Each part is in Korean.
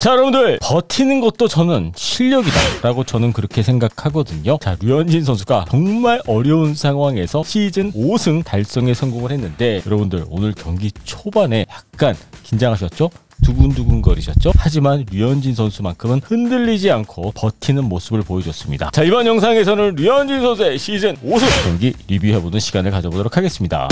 자, 여러분들 버티는 것도 저는 실력이다 라고 저는 그렇게 생각하거든요. 자, 류현진 선수가 정말 어려운 상황에서 시즌 5승 달성에 성공을 했는데, 여러분들 오늘 경기 초반에 약간 긴장하셨죠? 두근두근 거리셨죠? 하지만 류현진 선수만큼은 흔들리지 않고 버티는 모습을 보여줬습니다. 자, 이번 영상에서는 류현진 선수의 시즌 5승 경기 리뷰해보는 시간을 가져보도록 하겠습니다.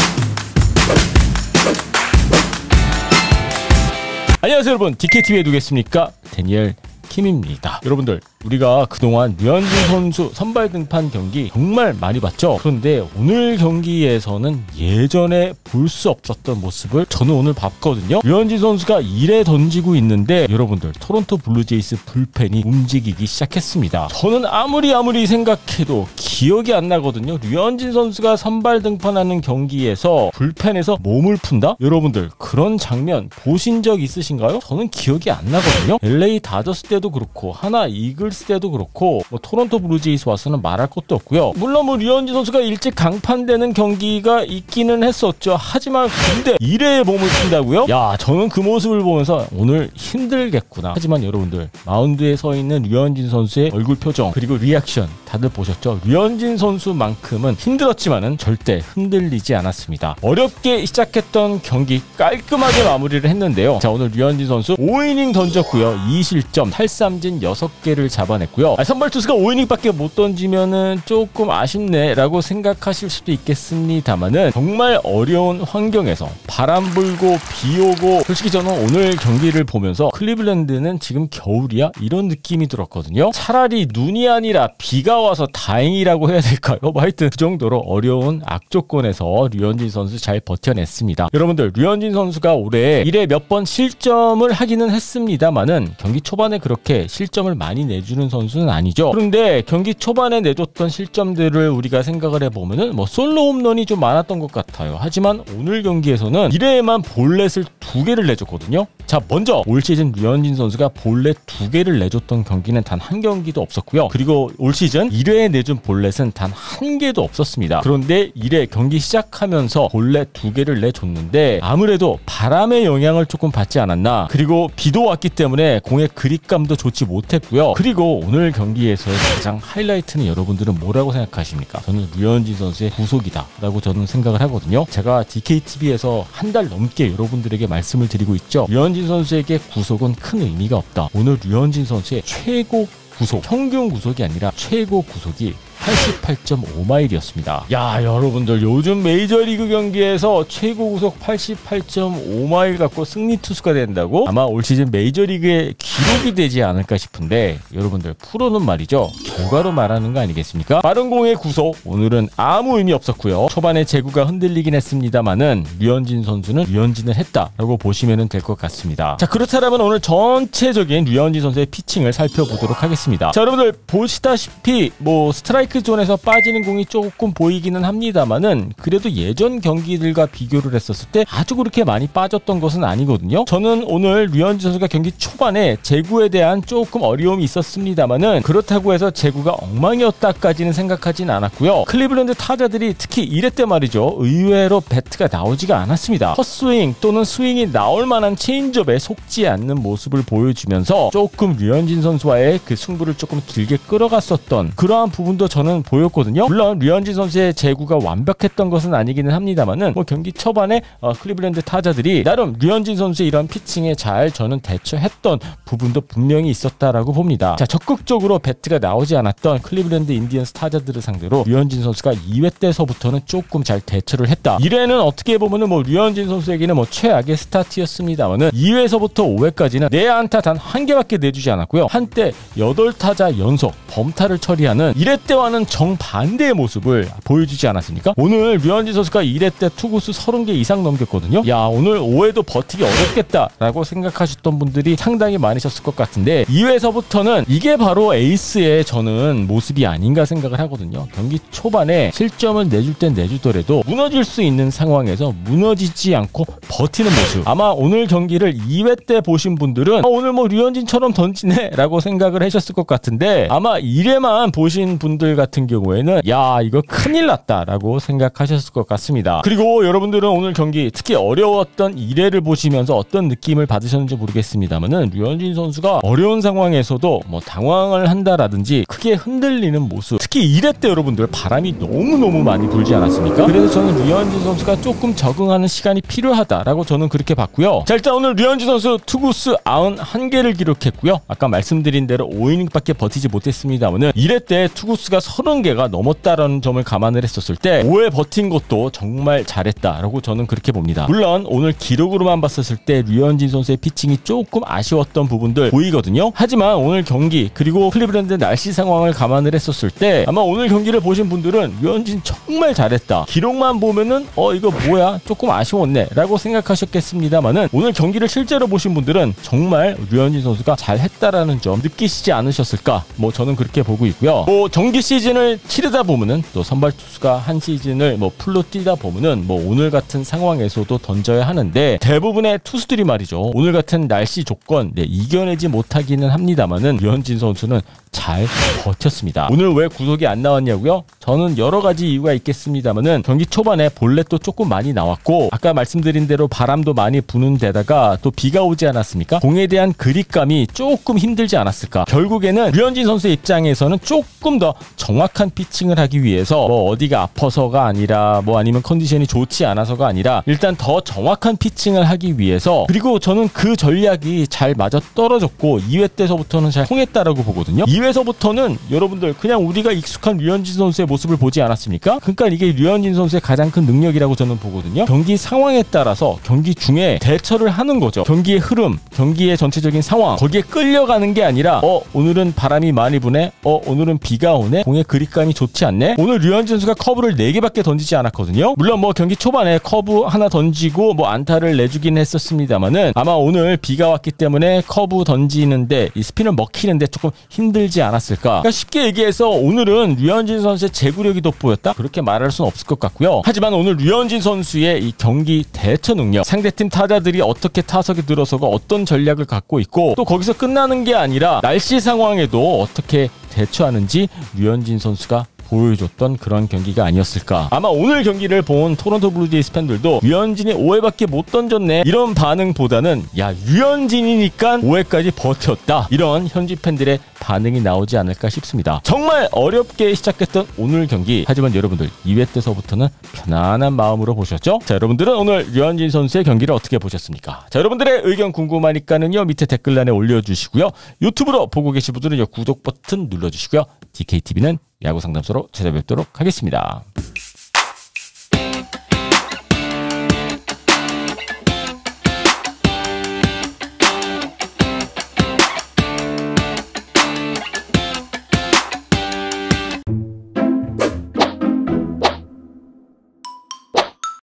안녕하세요 여러분, DKTV에 누구겠습니까? 데니엘 킴입니다. 여러분들, 우리가 그동안 류현진 선수 선발 등판 경기 정말 많이 봤죠? 그런데 오늘 경기에서는 예전에 볼 수 없었던 모습을 저는 오늘 봤거든요. 류현진 선수가 1회 던지고 있는데 여러분들, 토론토 블루제이스 불펜이 움직이기 시작했습니다. 저는 아무리 생각해도 기억이 안 나거든요. 류현진 선수가 선발 등판하는 경기에서 불펜에서 몸을 푼다? 여러분들, 그런 장면 보신 적 있으신가요? 저는 기억이 안 나거든요. LA 다저스 때도 그렇고 하나 이글스 때도 그렇고 토론토 블루제이스 와서는 말할 것도 없고요. 물론 류현진 선수가 일찍 강판되는 경기가 있기는 했었죠. 하지만 근데 1회에 몸을 푼다고요? 야, 저는 그 모습을 보면서 오늘 힘들겠구나. 하지만 여러분들, 마운드에 서 있는 류현진 선수의 얼굴 표정 그리고 리액션 다들 보셨죠? 류현진 선수만큼은 힘들었지만은 절대 흔들리지 않았습니다. 어렵게 시작했던 경기 깔끔하게 마무리를 했는데요. 자, 오늘 류현진 선수 5이닝 던졌고요. 2실점, 탈삼진 6개를 잡아냈고요. 선발 투수가 5이닝밖에 못 던지면은 조금 아쉽네 라고 생각하실 수도 있겠습니다만은, 정말 어려운 환경에서 바람 불고 비 오고, 솔직히 저는 오늘 경기를 보면서 클리블랜드는 지금 겨울이야? 이런 느낌이 들었거든요. 차라리 눈이 아니라 비가 와서 다행이라고 해야 될까요? 하여튼 그 정도로 어려운 악조건에서 류현진 선수 잘 버텨냈습니다. 여러분들, 류현진 선수가 올해 1회 몇 번 실점을 하기는 했습니다만은 경기 초반에 그렇게 실점을 많이 내주는 선수는 아니죠. 그런데 경기 초반에 내줬던 실점들을 우리가 생각을 해보면은 솔로 홈런이 좀 많았던 것 같아요. 하지만 오늘 경기에서는 1회에만 볼넷을 2개를 내줬거든요. 자, 먼저 올 시즌 류현진 선수가 볼넷 2개를 내줬던 경기는 단 한 경기도 없었고요. 그리고 올 시즌 1회에 내준 볼넷은 단 1개도 없었습니다. 그런데 1회 경기 시작하면서 볼넷 2개를 내줬는데 아무래도 바람의 영향을 조금 받지 않았나. 그리고 비도 왔기 때문에 공의 그립감도 좋지 못했고요. 그리고 오늘 경기에서의 가장 하이라이트는 여러분들은 뭐라고 생각하십니까? 저는 류현진 선수의 구속이다 라고 저는 생각을 하거든요. 제가 DKTV에서 한 달 넘게 여러분들에게 말씀을 드리고 있죠. 류현진 선수에게 구속은 큰 의미가 없다. 오늘 류현진 선수의 최고 구속, 평균 구속이 아니라 최고 구속이 88.5마일이었습니다. 야, 여러분들, 요즘 메이저리그 경기에서 최고 구속 88.5마일 갖고 승리 투수가 된다고? 아마 올 시즌 메이저리그의 기록이 되지 않을까 싶은데, 여러분들, 프로는 말이죠, 결과로 말하는 거 아니겠습니까? 빠른 공의 구속, 오늘은 아무 의미 없었고요. 초반에 제구가 흔들리긴 했습니다만은 류현진 선수는 류현진을 했다라고 보시면 될 것 같습니다. 자, 그렇다면 오늘 전체적인 류현진 선수의 피칭을 살펴보도록 하겠습니다. 자, 여러분들 보시다시피 스트라이크 존에서 빠지는 공이 조금 보이기는 합니다만은 그래도 예전 경기들과 비교를 했었을 때 아주 그렇게 많이 빠졌던 것은 아니거든요. 저는 오늘 류현진 선수가 경기 초반에 제구에 대한 조금 어려움이 있었습니다만은 그렇다고 해서 제구가 엉망이었다까지는 생각하진 않았고요. 클리블랜드 타자들이 특히 1회 때 말이죠, 의외로 배트가 나오지가 않았습니다. 헛스윙 또는 스윙이 나올 만한 체인지업에 속지 않는 모습을 보여주면서 조금 류현진 선수와의 그 승부를 조금 길게 끌어갔었던 그러한 부분도 저는 보였거든요. 물론 류현진 선수의 제구가 완벽했던 것은 아니기는 합니다만은 경기 초반에 클리블랜드 타자들이 나름 류현진 선수의 이런 피칭에 잘 저는 대처했던 부분도 분명히 있었다라고 봅니다. 자, 적극적으로 배트가 나오지 않았던 클리블랜드 인디언스 타자들을 상대로 류현진 선수가 2회 때서부터는 조금 잘 대처를 했다. 1회는 어떻게 보면은 류현진 선수에게는 최악의 스타트였습니다만은 2회에서부터 5회까지는 내 안타 단 1개밖에 내주지 않았고요. 한때 8타자 연속 범타를 처리하는 1회 때와는 정반대의 모습을 보여주지 않았습니까? 오늘 류현진 선수가 1회 때 투구수 30개 이상 넘겼거든요. 야, 오늘 5회도 버티기 어렵겠다라고 생각하셨던 분들이 상당히 많으셨을 것 같은데 2회에서부터는 이게 바로 에이스의 저는 모습이 아닌가 생각을 하거든요. 경기 초반에 실점을 내줄 땐 내주더라도 무너질 수 있는 상황에서 무너지지 않고 버티는 모습. 아마 오늘 경기를 2회 때 보신 분들은 오늘 류현진처럼 던지네 라고 생각을 하셨을 것 같은데 아마 1회만 보신 분들 같은 같은 경우에는 야 이거 큰일 났다라고 생각하셨을 것 같습니다. 그리고 여러분들은 오늘 경기 특히 어려웠던 1회를 보시면서 어떤 느낌을 받으셨는지 모르겠습니다만은 류현진 선수가 어려운 상황에서도 뭐 당황을 한다라든지 크게 흔들리는 모습, 특히 1회 때 여러분들 바람이 너무너무 많이 불지 않았습니까? 그래서 저는 류현진 선수가 조금 적응하는 시간이 필요하다라고 저는 그렇게 봤고요. 자, 일단 오늘 류현진 선수 투구수 91개를 기록했고요. 아까 말씀드린 대로 5이닝밖에 버티지 못했습니다만은 1회 때 투구수가 30개가 넘었다라는 점을 감안을 했었을 때 5회 버틴 것도 정말 잘했다라고 저는 그렇게 봅니다. 물론 오늘 기록으로만 봤었을 때 류현진 선수의 피칭이 조금 아쉬웠던 부분들 보이거든요. 하지만 오늘 경기 그리고 클리브랜드 날씨 상황을 감안을 했었을 때 아마 오늘 경기를 보신 분들은 류현진 정말 잘했다. 기록만 보면은 이거 뭐야 조금 아쉬웠네 라고 생각하셨겠습니다만은 오늘 경기를 실제로 보신 분들은 정말 류현진 선수가 잘했다라는 점 느끼시지 않으셨을까? 뭐 저는 그렇게 보고 있고요. 뭐 정규 시즌을 치르다 보면은 또 선발 투수가 한 시즌을 뭐 풀로 뛰다 보면은 뭐 오늘 같은 상황에서도 던져야 하는데 대부분의 투수들이 말이죠. 오늘 같은 날씨 조건 이겨내지 못하기는 합니다만은 류현진 선수는 잘 버텼습니다. 오늘 왜 구속이 안 나왔냐고요? 저는 여러 가지 이유가 있겠습니다만은 경기 초반에 볼넷도 조금 많이 나왔고 아까 말씀드린 대로 바람도 많이 부는 데다가 또 비가 오지 않았습니까? 공에 대한 그립감이 조금 힘들지 않았을까? 결국에는 류현진 선수의 입장에서는 조금 더 정확한 피칭을 하기 위해서 뭐 어디가 아파서가 아니라 뭐 아니면 컨디션이 좋지 않아서가 아니라 일단 더 정확한 피칭을 하기 위해서 그리고 저는 그 전략이 잘 맞아 떨어졌고 2회 때서부터는 잘 통했다라고 보거든요. 2회서부터는 여러분들 그냥 우리가 익숙한 류현진 선수의 모습을 보지 않았습니까? 그러니까 이게 류현진 선수의 가장 큰 능력이라고 저는 보거든요. 경기 상황에 따라서 경기 중에 대처를 하는 거죠. 경기의 흐름, 경기의 전체적인 상황 거기에 끌려가는 게 아니라 오늘은 바람이 많이 부네, 오늘은 비가 오네, 공의 그립감이 좋지 않네. 오늘 류현진 선수가 커브를 4개밖에 던지지 않았거든요. 물론 뭐 경기 초반에 커브 하나 던지고 뭐 안타를 내주긴 했었습니다만은 아마 오늘 비가 왔기 때문에 커브 던지는데 이 스핀을 먹히는데 조금 힘들지 않았을까. 그러니까 쉽게 얘기해서 오늘은 류현진 선수의 제구력이 돋보였다? 그렇게 말할 수는 없을 것 같고요. 하지만 오늘 류현진 선수의 이 경기 대처 능력, 상대팀 타자들이 어떻게 타석에 들어서고 어떤 전략을 갖고 있고 또 거기서 끝나는 게 아니라 날씨 상황에도 어떻게 대처하는지 류현진 선수가 보여줬던 그런 경기가 아니었을까. 아마 오늘 경기를 본 토론토 블루제이스 팬들도 류현진이 5회밖에 못 던졌네 이런 반응보다는 야 류현진이니까 5회까지 버텼다 이런 현지 팬들의 반응이 나오지 않을까 싶습니다. 정말 어렵게 시작했던 오늘 경기, 하지만 여러분들 2회 때서부터는 편안한 마음으로 보셨죠? 자, 여러분들은 오늘 류현진 선수의 경기를 어떻게 보셨습니까? 자, 여러분들의 의견 궁금하니까는요 밑에 댓글란에 올려주시고요. 유튜브로 보고 계신 분들은 구독 버튼 눌러주시고요. DKTV는 야구 상담소로 찾아뵙도록 하겠습니다.